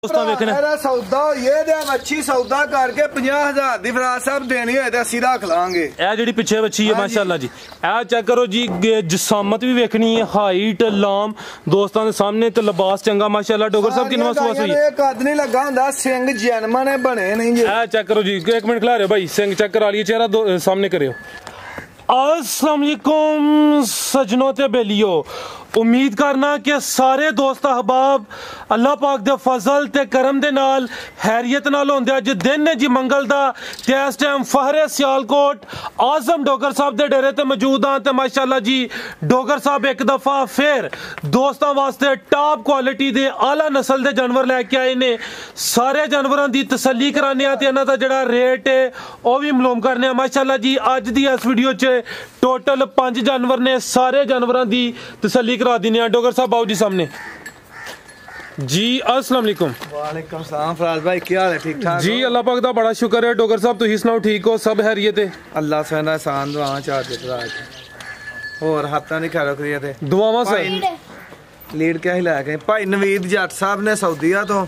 सौदा अच्छी सौदा करके 50,000 दी फराज साहब देनी होए ते 80 रख लांगे। ए जेड़ी पिछे बच्ची है माशाल्लाह जी, ए चेक करो जी, जिसामत भी वेखनी है, हाइट लाम दोस्तां दे सामने ते लिबास चंगा माशाल्लाह। डोगर साहब किन्ना सुवास हुई है? कद नहीं लगा हुंदा, सिंग जन्म ने बने नहीं जी। ए चेक करो जी, एक मिनट खिला रहे हो भाई, सिंग चेक करा लिए, चेहरा सामने करियो। अस्सलाम वालेकुम सजनों ते बेलियो, उम्मीद करना कि सारे दोस्त अहबाब अल्लाह पाक दे फजल ते करम दे नाल हैरियत नाल होंदे। अज दिन ने जी मंगल दा ते इस टाइम फहरे सियालकोट आजम डोगर साहब दे डेरे ते मौजूद हां ते माशाल्लाह जी डोगर साहब एक दफा फिर दोस्तां वास्ते टॉप क्वालिटी दे आला नस्ल दे जानवर लैके आए ने। सारे जानवरां दी तसल्ली कराने आ ते इन्हां दा जेहड़ा रेट है ओह भी मालूम करने आ माशाल्लाह जी। अज दी इस वीडियो च टोटल 5 जानवर ने, सारे जानवरां दी तसल्ली करा दिने आ। डोगर साहब आओ जी सामने जी। अस्सलाम वालेकुम। वालेकुम सलाम फराज भाई, क्या हाल है? ठीक ठाक जी, अल्लाह पाक दा बड़ा शुक्र है। डोगर साहब तुसी सुनाओ, ठीक हो? सब हैरियत है? अल्लाह सेना आसान दुआवां चाह दे फराज और हत्ता नहीं खैर करिए थे दुआवां सर। लीड क्या ही लैके भाई नवीद जट साहब ने सऊदीया तो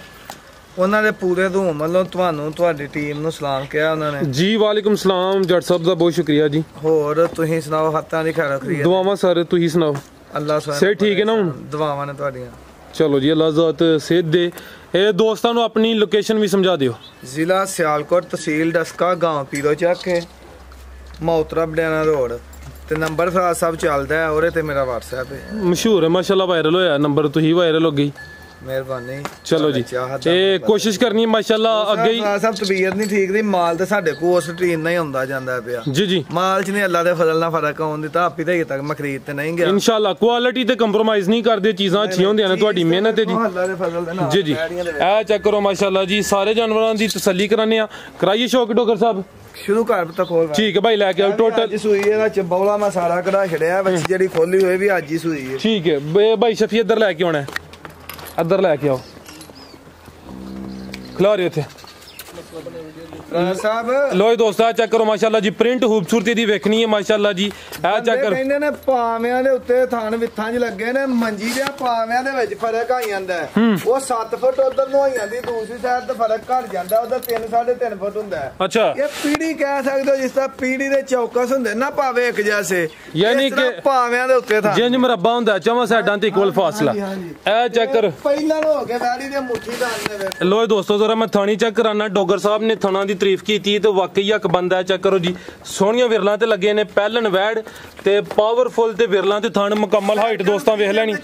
ਉਹਨਾਂ ਦੇ ਪੂਰੇ ਧੂਮ ਵੱਲੋਂ ਤੁਹਾਨੂੰ ਤੁਹਾਡੀ ਟੀਮ ਨੂੰ ਸਲਾਮ ਕਿਹਾ ਉਹਨਾਂ ਨੇ ਜੀ। ਵਾਲੇਕੁਮ ਸਲਾਮ ਜੱਟ ਸਾਹਿਬ ਦਾ ਬਹੁਤ ਸ਼ੁਕਰੀਆ ਜੀ। ਹੋਰ ਤੁਸੀਂ ਸੁਣਾਓ, ਹੱਥਾਂ ਦੀ ਖੈਰ ਰੱਖੀ? ਦੁਆਵਾਂ ਸਰ, ਤੁਸੀਂ ਸੁਣਾਓ? ਅੱਲਾਹ ਸੁਣਾ ਸੇ ਠੀਕ ਹੈ ਨਾ? ਹੁਣ ਦੁਆਵਾਂ ਨੇ ਤੁਹਾਡੀਆਂ। ਚਲੋ ਜੀ, ਅੱਲਾਹ ਜ਼ਾਤ ਸਿਹਤ ਦੇ। ਇਹ ਦੋਸਤਾਂ ਨੂੰ ਆਪਣੀ ਲੋਕੇਸ਼ਨ ਵੀ ਸਮਝਾ ਦਿਓ। ਜ਼ਿਲ੍ਹਾ ਸਿਆਲਕੋਟ, ਤਹਿਸੀਲ ਡਸਕਾ, ਗਾਂव ਪੀਰੋ ਚੱਕ, ਮੌਤਰਾ ਬਡਿਆਣਾ ਰੋਡ ਤੇ ਨੰਬਰ ਫਰਾਜ਼ ਸਾਹਿਬ ਚੱਲਦਾ ਹੈ, ਉਹਦੇ ਤੇ ਮੇਰਾ WhatsApp ਹੈ। ਮਸ਼ਹੂਰ ਹੈ ਮਾਸ਼ਾਅੱਲਾ, ਵਾਇਰਲ ਹੋਇਆ ਨੰਬਰ, ਤੁਸੀਂ ਵਾਇਰਲ ਹੋ ਗਈ। ਮਿਹਰਬਾਨੀ। ਚਲੋ ਜੀ, ਇਹ ਕੋਸ਼ਿਸ਼ ਕਰਨੀ ਮਾਸ਼ਾਅੱਲਾ ਅੱਗੇ ਹੀ। ਸਭ ਤਬੀਅਤ ਨਹੀਂ ਠੀਕ ਦੀ, ਮਾਲ ਤੇ ਸਾਡੇ ਕੋਲ ਉਸ ਟ੍ਰੇਨ ਨਾਲ ਹੀ ਹੁੰਦਾ ਜਾਂਦਾ ਪਿਆ ਜੀ ਜੀ। ਮਾਲ ਚ ਨਹੀਂ ਅੱਲਾ ਦੇ ਫਜ਼ਲ ਨਾਲ ਫਰਕ ਆਉਣ ਦਿੱਤਾ, ਆਪੀ ਤੇ ਤੱਕ ਮੈਂ ਖਰੀਦ ਤੇ ਨਹੀਂ ਗਿਆ। ਇਨਸ਼ਾਅੱਲਾ ਕੁਆਲਿਟੀ ਤੇ ਕੰਪਰੋਮਾਈਜ਼ ਨਹੀਂ ਕਰਦੇ, ਚੀਜ਼ਾਂ ਅੱਛੀਆਂ ਹੁੰਦੀਆਂ ਨੇ, ਤੁਹਾਡੀ ਮਿਹਨਤ ਹੈ ਜੀ। ਅੱਲਾ ਦੇ ਫਜ਼ਲ ਦੇ ਨਾਲ ਜੀ ਜੀ। ਇਹ ਚੈੱਕ ਕਰੋ ਮਾਸ਼ਾਅੱਲਾ ਜੀ, ਸਾਰੇ ਜਾਨਵਰਾਂ ਦੀ ਤਸੱਲੀ ਕਰਾਨੇ ਆ। ਕਰਾਈਏ ਸ਼ੌਕ ਡੋਗਰ ਸਾਹਿਬ? ਸ਼ੁਰੂ ਕਰ ਤਾਂ ਖੋਲ। ਠੀਕ ਹੈ ਭਾਈ, ਲੈ ਕੇ ਆਓ। ਟੋਟਲ ਸੂਈ ਇਹਦਾ ਚਬੌਲਾ ਮੈਂ ਸਾਰਾ ਕਢਾ ਛੜਿਆ, ਵਿੱਚ ਜਿਹੜੀ ਖੋਲੀ ਹੋਈ ਵੀ ਅੱਜ ਹੀ ਸੂਈ ਹੈ। ਠੀਕ ਹੈ ਭਾਈ ਸ਼ਫੀ, ਇੱਧਰ ਲੈ ਕੇ ਆਉਣਾ, ਇੱਧਰ ਲੈ ਕੇ ਆਓ, ਖਿਲਾ ਰਹੇ थे साहब लो दोस्तों चेक करो माशाल्लाह जी, प्रिंट खूबसूरती दी वेखनी है माशाल्लाह जी। ए चेक करो, ਕਹਿੰਦੇ ਨੇ ਪਾਵਿਆਂ ਦੇ ਉੱਤੇ ਥਣ ਵਿੱਥਾਂ 'ਚ ਲੱਗੇ ਨੇ, ਮੰਜੀ ਦੇ ਪਾਵਿਆਂ ਦੇ ਵਿੱਚ ਫਰਕ ਆ ਜਾਂਦਾ ਹੈ। ਉਹ 7 ਫੁੱਟ ਉਧਰ ਨੂੰ ਹੋ ਜਾਂਦੀ, ਦੂਸਰੀ ਸਾਈਡ ਤੇ ਫਰਕ ਘਟ ਜਾਂਦਾ, ਉਹਦਾ 3 3.5 ਫੁੱਟ ਹੁੰਦਾ ਹੈ। ਅੱਛਾ, ਇਹ ਪੀੜੀ ਕਹਿ ਸਕਦੇ ਹੋ, ਜਿਸ ਤਰ੍ਹਾਂ ਪੀੜੀ ਦੇ ਚੌਕਸ ਹੁੰਦੇ ਨਾ ਭਾਵੇਂ ਇੱਕ ਜੈਸੇ, ਯਾਨੀ ਕਿ ਪਾਵਿਆਂ ਦੇ ਉੱਤੇ ਥਣ ਜਿੰਜ ਮਰਬਾ ਹੁੰਦਾ, ਚਵਾਂ ਸਾਈਡਾਂ ਤੇ ਇਕੁਅਲ ਫਾਸਲਾ। ਇਹ ਚੈੱਕ ਕਰ, ਪਹਿਲਾਂ ਨੂੰ ਹੋ ਕੇ ਵੈੜੀ ਦੇ ਮੁੱਠੀ ਦਾਨ ਨੇ। लो दोस्तों जरा मैं थानी चेक कराना। डोगर साहब ने थाना की तारीफ की थी तो वाकई हक बंदा है। चेक करो जी, सोहनिया विरलां ते लगे ने, पैलन वैड ते पावरफुल ते विरलां ते थन मुकम्मल हाइट दोस्तां वेख लैनी।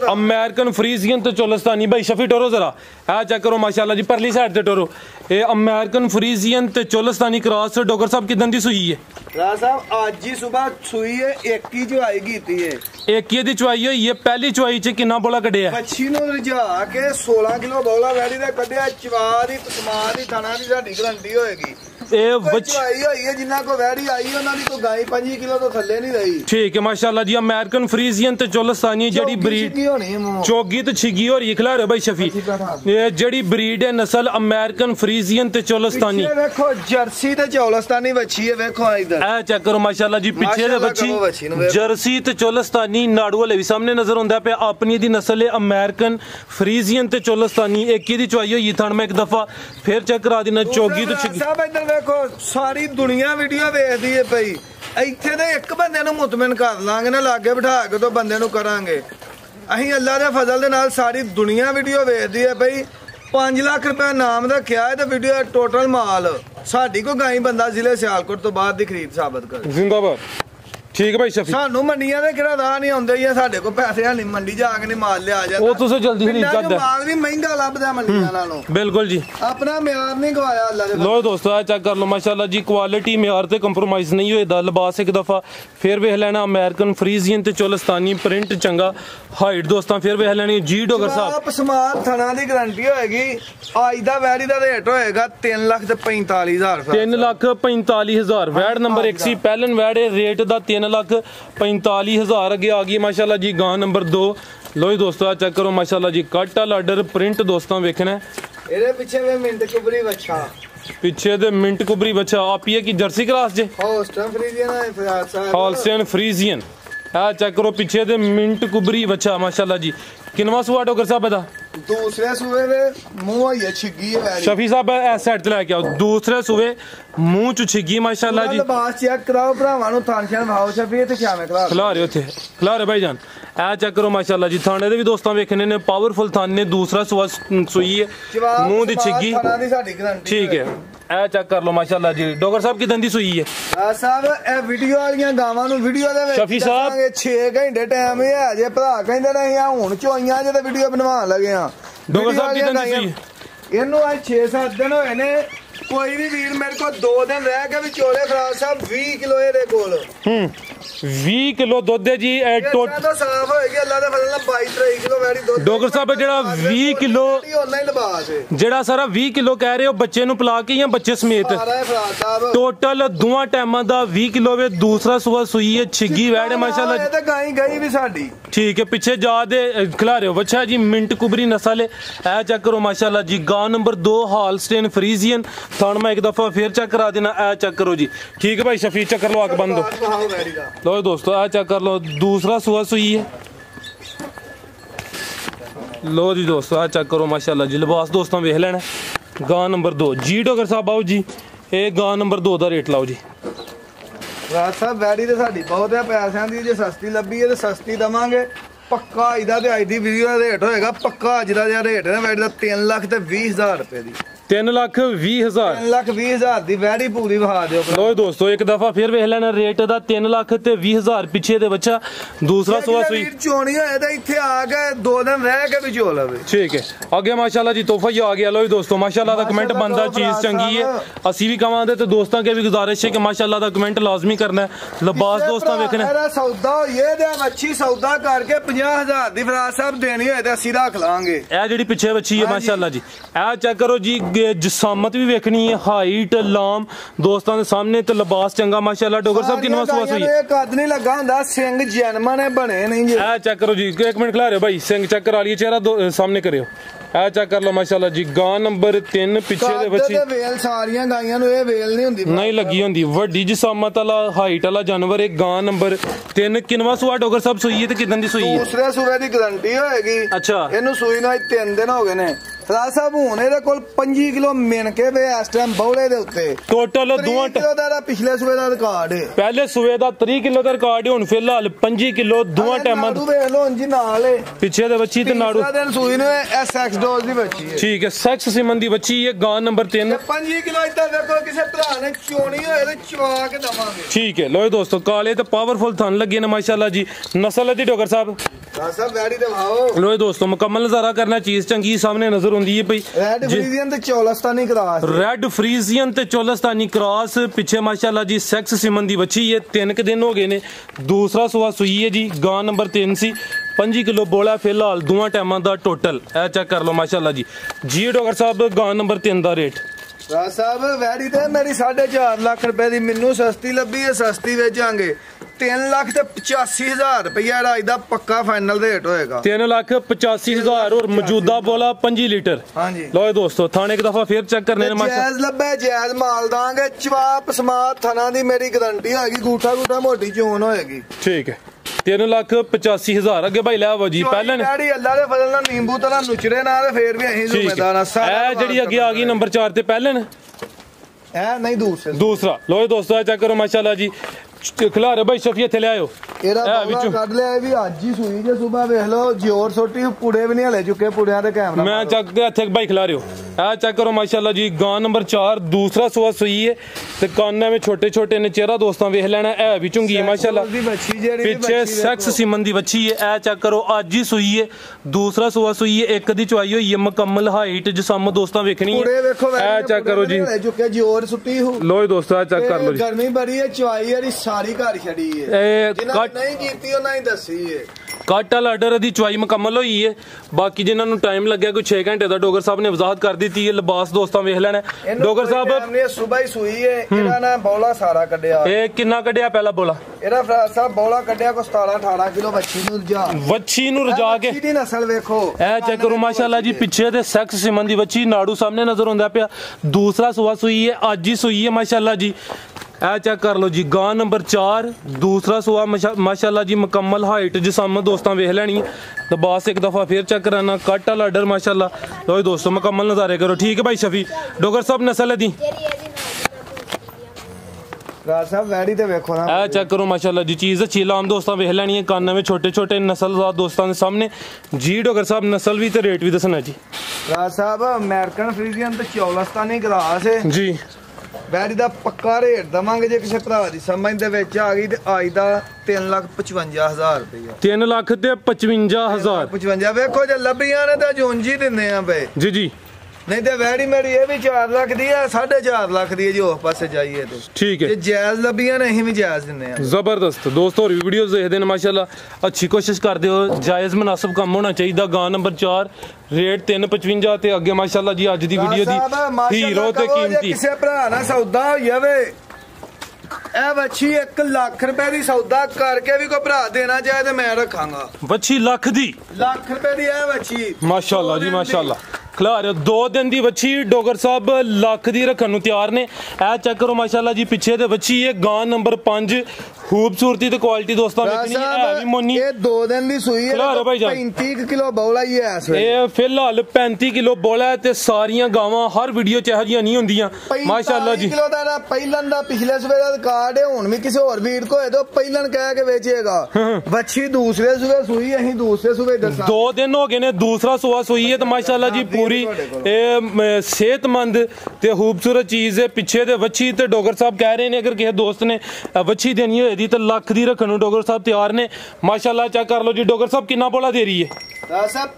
अमेरिकन फ्रीजियन ते चोलस्तानी। भाई शफी टोरो जरा, ए चेक करो माशाल्लाह जी, परली साइड ते टोरो। ये अमेरिकन फ्रीजियन ते चोलस्तानी क्रॉस। डोगर साहब किदन दी सूई है? राज साहब आज ही सुबह सूई है, एक ही चुवाई कीती है। एक ही दी चुवाई हुई है। पहली चुवाई च कितना बोला कढ़िया? मच्छी नु रिझा के 16 किलो बोला वैड़ी दा कढ़िया। चवारी तस्मान दी थाना दी साडी गारंटी होएगी। जिन्ना को वैड़ी आई उन्हां दी तो गाय 5 किलो तो थल्ले नहीं रही। ठीक है माशाल्लाह जी। अमेरिकन फ्रीजियन ते चोलस्तानी जेडी ब्रीड चोगी ते छिगी हो रही, खिला रहे भाई शफी। ये जेडी ब्रीड है नस्ल अमेरिकन फ्रीजियन ते चोलस्तानी। देखो जर्सी ते चोलस्तानी बच्ची है, देखो इधर ए चेक करो माशाल्लाह जी, पीछे दे बच्ची जर्सी ते चोलस्तानी। नाड़ू वाले भी सामने नजर आंदा पे। अपनी दी नस्ल है अमेरिकन फ्रीजियन ते चोलस्तानी। एक ही दी चुवाई होई थन में एक दफा फिर चेक करा देना। चोगी ते छिगी देखो, सारी दुनिया वीडियो देखदी है पई। ਇੱਥੇ ਤੇ ਇੱਕ ਬੰਦੇ ਨੂੰ ਮੁਤਮਿਨ ਕਰ ਲਾਂਗੇ ਨਾ, ਲਾਗੇ ਬਿਠਾ ਕੇ ਤੋਂ ਬੰਦੇ ਨੂੰ ਕਰਾਂਗੇ ਅਸੀਂ। ਅੱਲਾ ਦੇ ਫਜ਼ਲ ਦੇ ਨਾਲ ਸਾਰੀ ਦੁਨੀਆ ਵੀਡੀਓ ਵੇਖਦੀ ਹੈ ਪਈ। 5 ਲੱਖ ਰੁਪਏ ਨਾਮ ਰੱਖਿਆ ਹੈ ਤੇ ਵੀਡੀਓ ਟੋਟਲ ਮਾਲ ਸਾਡੀ ਕੋ ਗਾਈ ਬੰਦਾ ਜ਼ਿਲ੍ਹੇ ਸਿਆਲਕੋਟ ਤੋਂ ਬਾਅਦ ਦੀ ਖਰੀਦ ਸਾਬਤ ਕਰ। ਜ਼ਿੰਦਾਬਾਦ। ठीक है भाई शफी। सानू मंडियां दे किरादा नहीं आउंदे जी, साडे को पैसे है नहीं, मंडी जाके नहीं माल लिया जाता। वो तुसे जल्दी खरीद करदा, माल भी महंगा लभदा मंडियां नालों। बिल्कुल जी, अपना म्यार नहीं गवाया अल्लाह दे। लो दोस्तों चेक कर लो माशाल्लाह जी, क्वालिटी म्यार ते कंप्रोमाइज नहीं होएदा। लिबास एक दफा फिर वेख लेना अमेरिकन फ्रीजियन ते चोलस्तानी। प्रिंट चंगा, हाइट दोस्तां फिर वेख लेनी। जी डोगर साहब आप समान थना दी गारंटी होएगी। आज दा वैड़ी दा रेट होएगा 3,45,000। 3,45,000 वैड नंबर 1 सी पैलन वैड रेट दा 3,45,000 अगे आ गई माशाल्लाह जी। गां नंबर 2 लो जी दोस्तों चेक करो माशाल्लाह जी, कट वाला ऑर्डर प्रिंट दोस्तों वेखना है। ਇਹਦੇ ਪਿੱਛੇ ਵੇ ਮਿੰਟ ਕੁਬਰੀ ਬੱਚਾ, पीछे दे मिंट कुबरी बच्चा। आप ये की जर्सी क्रॉस जे होस्टन फ्रीजियन है फराज साहब, हॉलस्टेन फ्रीजियन। आ चेक करो पीछे दे मिंट कुबरी बच्चा माशाल्लाह जी। किनवा सुआ डोगर साहब दा? दूसरे सूबे में मुंह है छिगी है शफी साहब इस साइड ते लेके आओ दूसरे सूबे मुंह च छिगी माशाल्लाह जी लिबास चेक कराओ भरावां नु थान भाव शफी ते क्या में खिला रहे थे खिला रहे भाईजान ए चेक करो माशाल्लाह जी थाने दे भी दोस्तों वेखने ने पावरफुल थाने ने दूसरा सुआ सुई है मुंह दी छिगी ठीक है ए चेक कर लो माशाल्लाह जी डॉक्टर साहब की दंदी सुई है साहब ए वीडियो वालियां गावां नु वीडियो दे विच शफी साहब 6 घंटे टाइम ही है जे भरा कहंदे ने आ हुन चोईयां जे ते वीडियो बनवान लगे आ डॉक्टर साहब की दंदी सुई इनु आज 6-7 दिन होए ने कोई भी वीर मेरे को 2 दिन रह के विचोले फराज साहब 20 किलो ਇਹਦੇ ਕੋਲ 20 ਕਿਲੋ ਦੁੱਧ ਹੈ ਜੀ ਟੋਟਲ ਤਾਂ ਸਾਫ ਹੋਏਗੀ ਅੱਲਾ ਦੇ ਫਜ਼ਲ ਨਾਲ 22-23 ਕਿਲੋ ਵੈੜੀ ਦੁੱਧ ਡਾਕਟਰ ਸਾਹਿਬ ਜਿਹੜਾ 20 ਕਿਲੋ ਉਹਨਾਂ ਹੀ ਲਿਬਾਸ ਹੈ ਜਿਹੜਾ ਸਾਰਾ 20 ਕਿਲੋ ਕਹਿ ਰਹੇ ਹੋ ਬੱਚੇ ਨੂੰ ਪਿਲਾ ਕੇ ਜਾਂ ਬੱਚੇ ਸਮੇਤ ਟੋਟਲ ਦੋਵਾਂ ਟਾਈਮਾਂ ਦਾ 20 ਕਿਲੋ ਵੇ ਦੂਸਰਾ ਸੂਆ ਸੂਈ ਹੈ ਛਿੱਗੀ ਵੈੜ ਮਾਸ਼ਾਅੱਲਾ ਇਹ ਤਾਂ ਗਾਈ ਗਈ ਵੀ ਸਾਡੀ ठीक है पीछे जा दे खिला रहे हो बच्चा जी मिंट कुबरी नस्ल है ए चेक करो माशाल्लाह जी गांव नंबर 2 हॉलस्टेन फ्रीजियन थान में एक दफा फिर चेक करा देना ए चेक करो जी ठीक है भाई शफी चेक कर लो आके बंद दो लो दोस्तों ए चेक कर लो दूसरा सुआ सुई है लो जी दोस्तों आ चेक करो माशाल्लाह जी लिबास दोस्तों वेख लेना गांव नंबर 2 जी डॉक्टर साहब आओ जी ये गांव नंबर 2 का रेट लाओ जी ਰਾਜ ਸਾਹਿਬ ਵੈੜੀ ਤੇ ਸਾਡੀ ਬਹੁਤ ਹੈ ਪੈਸਿਆਂ ਦੀ ਜੇ ਸਸਤੀ ਲੱਭੀ ਹੈ ਤੇ ਸਸਤੀ ਦਵਾਂਗੇ ਪੱਕਾ ਇਹਦਾ ਤੇ ਅੱਜ ਦੀ ਵੀਡੀਓ ਦਾ ਰੇਟ ਹੋਏਗਾ ਪੱਕਾ ਅੱਜ ਦਾ ਜਿਹੜਾ ਰੇਟ ਹੈ ਵੈੜੀ ਦਾ 3,20,000 ਰੁਪਏ ਦੀ 3,20,000 3,20,000 ਦੀ ਵੈੜੀ ਪੂਰੀ ਵਹਾ ਦਿਓ लो दोस्तों एक दफा फिर वेख लेना रेट दा 3,20,000 पीछे दे बच्चा दूसरा सुआ सुई चोनी होए ते इथे आ के 2 दिन रह के भी चो लवे ठीक है आगे माशाल्लाह जी तोहफा ही आ गया लो दोस्तों माशाल्लाह दा कमेंट बनदा चीज चंगी है असी भी कहांदे ते दोस्तां के भी गुजारिश है कि माशाल्लाह दा कमेंट लाजमी करना है लिबास दोस्तां वेखना मेरा सौदा ये दे अच्छी सौदा करके 50,000 दी फराज साहब देनी होए ते असी रख लांगे ए जेडी पीछे बच्ची है माशाल्लाह जी ए चेक करो जी जिसामत भी वेखनी है हाइट लाम दोस्तों के सामने तो लिबास चंगा माशाल्लाह डॉक्टर साहब कितना सुआ सुई ये कद नहीं लगा हुंदा सिंग जन्मा ने बने नहीं जी ए चेक करो जी एक मिनट खिला रहे हो भाई सिंग चेक करा लिए चेहरा सामने करियो ए चेक कर लो माशाल्लाह जी गां नंबर 3 पीछे दे बच्ची वेल सारियां गाइयां नु ये वेल नहीं हुंदी नहीं लगी हुंदी वड्डी जिसामत वाला हाइट वाला जानवर है गां नंबर 3 किनवा सुआ डॉक्टर साहब सुई है ते किदन दी सुई है दूसरे सूबे दी गारंटी होएगी अच्छा इनु सुई ना 3 दिन हो गए ने फराज साहब हुन ਇਹਦੇ ਕੋਲ 25 ਕਿਲੋ ਮਿਣ ਕੇ ਵੇ ਇਸ ਟਾਈਮ ਬੌਲੇ ਦੇ ਉੱਤੇ ਟੋਟਲ 2 ਕਿਲੋ ਦਾ ਪਿਛਲੇ ਸੂਬੇ ਦਾ ਰਿਕਾਰਡ ਹੈ ਪਹਿਲੇ ਸੂਬੇ ਦਾ 30 ਕਿਲੋ ਦਾ ਰਿਕਾਰਡ ਹੈ ਹੁਣ ਫਿਲਹਾਲ 25 ਕਿਲੋ ਦੋਵਾਂ ਟਾਈਮਾਂ ਨਾੜੂ ਵੇਖ ਲਓ ਜੀ ਨਾਲ ਹੈ ਪਿੱਛੇ ਦੇ ਬੱਚੀ ਤੇ ਨਾੜੂ ਦਿਨ ਸੂਈ ਨੇ ਐਸਐਕਸ ਡੋਜ਼ ਦੀ ਬੱਚੀ ਹੈ ਠੀਕ ਹੈ ਸੈਕਸ ਸਿਮਨ ਦੀ ਬੱਚੀ ਹੈ ਗਾਂ ਨੰਬਰ 3 25 ਕਿਲੋ ਇੱਧਰ ਵੇਖੋ ਕਿਸੇ ਭਰਾ ਨੇ ਚੋਣੀ ਹੋਏ ਤੇ ਚਵਾ ਕੇ ਦਵਾਂਗੇ ਠੀਕ ਹੈ ਲੋ ਦੋਸਤੋ ਕਾਲੇ ਤੇ ਪਾਵਰਫੁਲ ਥਣ ਲੱਗੇ ਨੇ ਮਾਸ਼ਾਅੱਲਾ ਜੀ ਨਸਲ ਦੀ ਡਾਕਟਰ ਸਾਹਿਬ ਵੈੜੀ ਤੇ ਭਾਓ ਲੋ ਦੋਸਤੋ ਮੁਕੰਮਲ ਨਜ਼ਾਰਾ ਕਰਨਾ ਚੀਜ਼ ਚੰਗੀ ਸਾਹਮਣੇ ਨਜ਼ਰ ਹੁੰਦੀ ਹੈ ਭਈ रेड फ्रीजियन ते चौलस्तानी क्रॉस रेड फ्रीजियन ते चौलस्तानी क्रॉस पीछे माशाल्लाह जी सेक्स सिमन दी बच्ची है 3 दिन हो गए ने दूसरा सुआ सुई है जी गां नंबर 3 सी 25 किलो बोला फिलहाल दोवां टाइमां दा टोटल ए चेक कर लो माशाल्लाह जी डॉक्टर साहब गां नंबर 3 दा रेट राज साहब वैड़ी ते मेरी 4.5 लाख रुपए दी मिन्नू सस्ती लभी है सस्ती वेचांगे 3,85,000 रुपया ਇਹਦਾ ਪੱਕਾ ਫਾਈਨਲ ਰੇਟ ਹੋਏਗਾ 3,85,000 और मौजूदा बोला 5 लीटर हां जी लो दोस्तों थाने एक दफा फिर चेक करने जायज ਲੱਭੇ ਜਾयज ਮਾਲ ਦਾਂਗੇ ਚਵਾਪ ਸਮਾਤ ਥਣਾ ਦੀ ਮੇਰੀ ਗਾਰੰਟੀ ਹੈਗੀ ਗੂਠਾ ਗੂਠਾ ਮੋਟੀ ਚੋਣ ਹੋਏਗੀ ठीक है 3,85,000 ਅੱਗੇ ਭਾਈ ਲੈ ਆਵੋ ਜੀ ਪਹਿਲਾਂ ਡੈਡੀ ਅੱਲਾ ਦੇ ਫਜ਼ਲ ਨਾਲ ਨਿੰਬੂ ਤਰ੍ਹਾਂ ਨੁਚਰੇ ਨਾ ਤੇ ਫੇਰ ਵੀ ਅਸੀਂ ਜ਼ਿੰਮੇਦਾਰ ਆ ਇਹ ਜਿਹੜੀ ਅੱਗੇ ਆ ਗਈ ਨੰਬਰ 4 ਤੇ ਪਹਿਲਾਂ ਇਹ ਨਹੀਂ ਦੂਸਰਾ लो दोस्तों चेक करो माशाल्लाह जी खिला रहे भाई शफी थे ले आयो ਇਹਦਾ ਬੌਲਾ ਕੱਢ ਲਿਆ ਵੀ ਅੱਜ ਹੀ ਸੂਈ ਜੇ ਸਵੇਰ ਵੇਖ ਲਓ ਜੋਰ ਸੋਟੀ ਪੁੜੇ ਵੀ ਨਹੀਂ ਹਲੇ ਚੁੱਕੇ ਪੁੜਿਆਂ ਤੇ ਕੈਮਰਾ मैं चेक ਇੱਥੇ ਭਾਈ खिला रहे हो ਆ ਚੈੱਕ ਕਰੋ ਮਾਸ਼ਾਅੱਲਾ ਜੀ ਗਾਂ ਨੰਬਰ 4 ਦੂਸਰਾ ਸੁਆ ਸੂਈ ਹੈ ਤੇ ਕੰਨਾਂ ਵਿੱਚ ਛੋਟੇ ਛੋਟੇ ਨੇ ਚਿਹਰਾ ਦੋਸਤਾਂ ਵੇਖ ਲੈਣਾ ਇਹ ਵੀ ਚੁੰਗੀ ਹੈ ਮਾਸ਼ਾਅੱਲਾ ਪਿੱਛੇ ਸੈਕਸ ਸਿਮਨ ਦੀ ਬੱਚੀ ਹੈ ਇਹ ਚੈੱਕ ਕਰੋ ਅੱਜ ਹੀ ਸੂਈ ਹੈ ਦੂਸਰਾ ਸੁਆ ਸੂਈ ਹੈ ਇੱਕ ਦੀ ਚੁਆਈ ਹੋਈ ਹੈ ਮੁਕੰਮਲ ਹਾਈਟ ਜਿਸਮ ਦੋਸਤਾਂ ਵੇਖਣੀ ਹੈ ਇਹ ਚੈੱਕ ਕਰੋ ਜੀ ਚੁੱਕੇ ਜੋਰ ਸੁੱਟੀ ਹੋ ਲੋ ਦੋਸਤੋ ਇਹ ਚੈੱਕ ਕਰ ਲਓ ਜੀ ਗਰਮੀ ਬੜੀ ਹੈ ਚੁਆਈ ਜਿਹੜੀ ਸਾਰੀ ਘਰ ਛੜੀ ਹੈ ਇਹ ਕੱਟ ਨਹੀਂ ਕੀਤੀ ਉਹਨਾਂ ਹੀ ਦੱਸੀ ਹੈ ਕੱਟ ਵਾਲਾ ਆਰਡਰ ਦੀ ਚੁਆਈ ਮੁਕੰਮਲ ਹੋਈ ਹੈ ਬਾਕੀ ਜਿਨ੍ਹਾਂ ਨੂੰ ਟਾਈਮ ਲੱਗਿਆ ਕੋਈ 6 ਘੰਟੇ ਦਾ ਡੋਗਰ ਸਾਹਿਬ ਨੇ ਵਜ਼ਾਹਤ ਕਰ ਦਿੱਤੀ ਹੈ ਲਿਬਾਸ ਦੋਸਤਾਂ ਵੇਖ ਲੈਣਾ ਡੋਗਰ ਸਾਹਿਬ ਨੇ ਸਵੇਰ ਹੀ ਸੂਈ ਹੈ ਇਹਨਾਂ ਨੇ ਬੌਲਾ ਸਾਰਾ ਕੱਢਿਆ ਇਹ ਕਿੰਨਾ ਕੱਢਿਆ ਪਹਿਲਾ ਬੋਲਾ ਇਹਦਾ ਫਰਾਜ਼ ਸਾਹਿਬ ਬੌਲਾ ਕੱਢਿਆ ਕੋ 17-18 ਕਿਲੋ ਵੱਛੀ ਨੂੰ ਰਜਾ ਕੇ ਦੀ ਨਸਲ ਵੇਖੋ ਇਹ ਚੈੱਕ ਕਰੋ ਮਾਸ਼ਾਅੱਲਾ ਜੀ ਪਿੱਛੇ ਤੇ ਸੈਕਸ ਸਿਮਨ ਦੀ ਬੱਚੀ ਨਾੜੂ ਸਾਹਮਣੇ ਨਜ਼ਰ ਆਉਂਦਾ ਪਿਆ ਦੂਸਰਾ ਸੁਆ ਸੂਈ ਹੈ ਅੱਜ ਹੀ ਸੂਈ ਹੈ ਮਾਸ਼ਾਅੱਲਾ ਜੀ ਇਹ ਚੈੱਕ ਕਰ ਲਓ ਜੀ ਗਾਂ ਨੰਬਰ 4 दूसरा सूआ माशाल्लाह जी मुकम्मल हाइट जिसम दोस्तों वेख लैनी तो बस एक दफ़ा फिर चेक कराना कट वाला आर्डर माशाल्लाह लो दोस्तों मुकम्मल नज़ारे करो ठीक है भाई शफी डोगर साहब नस्ल है दी चेक करो माशाल्लाह जी चीज़ अच्छी लाम दोस्तों वेख लैनी है कान में छोटे छोटे नस्ल दोस्तों के सामने जी डोगर साहब नस्ल भी तो रेट भी दसना जी साहब अमेरिकन फ्रीजियन तो चौलस्तानी ग्रास है जी बैरी दा पक्का रेट दवांगे जे किसी भरा दी समझ दे विच आ गई ते अज दा 3,55,000 रुपया 3,55,000 वेखो जे लब्बियां ने ते जुंजी दिंदे आ पे जी जी नहीं तो वैडी मेरी ये भी 4 लाख दी है 4.5 लाख दी है जो पास जाइए तो ठीक है जायज लबियां ने ही भी जायज दिने हैं जबरदस्त दोस्तों और वीडियोस देखते हैं माशाल्लाह अच्छी कोशिश करते हो जायज मुनासिब काम होना चाहिए गां नंबर 4 रेट 3,55 ते अगे माशाल्लाह जी अज दी वीडियो दी हीरो ते कीमती किसी भरा ना सौदा हो जावे ए वच्छी 1 लाख रुपए दी सौदा करके भी कोई भरा देना चाहे तो मैं रखांगा वच्छी लाख दी लाख रुपए दी है वच्छी माशाल्लाह जी माशाल्लाह खिलार 2 दिन की वच्छी डोगर साहब लाख दी रखन नूं तैयार ने ए चेक करो माशाल्लाह जी पीछे ते वच्छी है गां नंबर 5 खूबसूरती ते क्वालिटी दोस्तों इतनी है भी मोनी ये 2 दिन दी सूई है 35 किलो बौला ही है ये फिलहाल 35 किलो बौला है ते सारियां गावां हर वीडियो च इहो जिहियां नहीं हुंदियां माशाल्लाह जी किलो दा पहिलन दा पिछले सूबे दा रिकॉर्ड है हुन भी किसी और वीर को है तो पहिलन कह के बेचेगा वच्छी दूसरे सूबे सूई अहीं दूसरे सूबे दसा 2 दिन हो गए ने दूसरा सूआ सूई है तो माशाल्लाह जी पूरी सेहतमंद ते खूबसूरत चीज़ है पीछे ते वच्छी ते डोगर साहब कह रहे हैं अगर किसी दोस्त ने वच्छी देनी होए दी तो लाख दी रखन नूं डोगर साहब तैयार ने माशाल्लाह चेक कर लो जी डोगर साहब कितना बोला दे रही है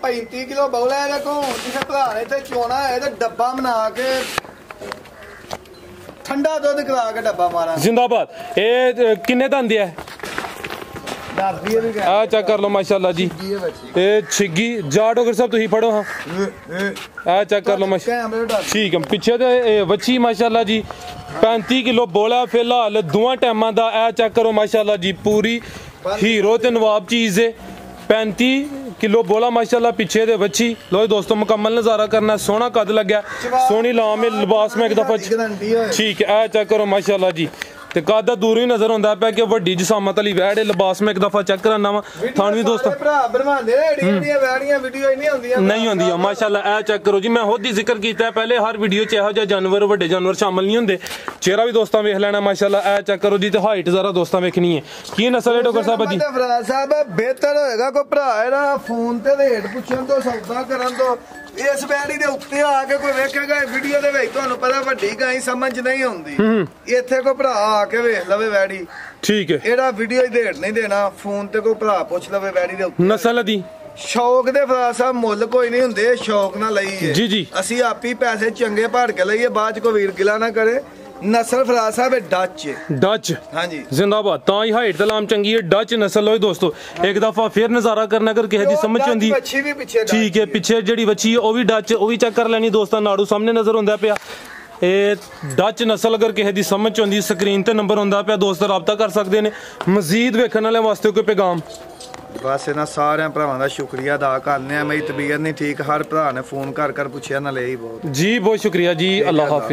35 किलो बौला है देखो किसी भरा ने ते चोना है ते डब्बा बना के ठंडा दूध करा के डब्बा मारा जिंदाबाद ये किन्ने दा आंदे है आ चेक कर लो माशाल्लाह जी ये छिग्गी जा डोगर साहब तुसीं फड़ो हाँ आ चेक कर लो माशाल्लाह ठीक है पीछे ते वच्छी माशाल्लाह जी 35 किलो बोला फिलहाल दोवां टाइमां दा आ चेक करो माशाल्लाह जी पूरी हीरो ते नवाब चीज़ है 35 किलो बोला माशाल्लाह पीछे दे वच्छी लो दोस्तों मुकम्मल नज़ारा करना सोहना कद लग्या सोहनी लाम है लिबास में एक दफा ठीक है आ चेक करो माशाल्लाह जी ते कद दूर ही नजर आंदा पे कि वड्डी जसामत वाली वैड़ लिबास में एक दफा चेक कराना वा थानू दोस्तों नहीं होंदियां माशाल्लाह ए चेक करो जी मैं खुद ही जिक्र कीता है पहले हर वीडियो च इहो जिहा जानवर वड्डे जानवर शामिल नहीं होंदे चेहरा भी दोस्तों वेख लेना माशाल्लाह ए चेक करो जी ते हाइट जरा दोस्तों वेखनी है की नस्ल है डोगर साहब जी साहब बेहतर होएगा कोई भरा है फोन ते रेट पुछन तो सौदा करन तो इस बैरी दे उत्ते आके कोई वेखेगा वीडियो दे विच तुहानू पता वड्डी गाई समझ नहीं आउंदी इत्थे कोई भरा आके वेख लवे बैरी ठीक है एड़ा वीडियो रेट नहीं देना फोन ते कोई भरा पुछ लवे बैरी दे उत्ते नस्ल दी शौक दे फरा साहब मुੱਲ कोई नहीं हुंदे शौक ना लई है जी जी ਅਸੀਂ ਆਪੀ ਪੈਸੇ ਚੰਗੇ ਭਾੜ ਕੇ ਲਈਏ ਬਾਅਦ ਚ ਕੋਈ ਵੀਰ ਗਿਲਾ ਨਾ ਕਰੇ नस्ल फराज साहब डच हाँ जी जिंदाबाद ता ही हाइट तलाम चंगी है डच नस्ल हो दोस्तों एक दफा फिर नजारा करना अगर किसी दी समझ आंदी ठीक है पीछे जेडी बच्ची है वो भी डच वो भी चेक कर लेनी दोस्तों नाड़ू सामने नजर आंदा पिया डच नस्ल अगर किसी दी समझ आंदी स्क्रीन ते नंबर आंदा पिया दोस्त राबता कर सकते हैं मजीद वेखण वाले वास्ते कोई पैगाम बस इन्हां सारे भरावां दा शुक्रिया अदा करने मेरी तबीयत नहीं ठीक हर भरा ने फोन कर पूछया ना ले बहुत जी बहुत शुक्रिया जी अल्लाह हाफिज।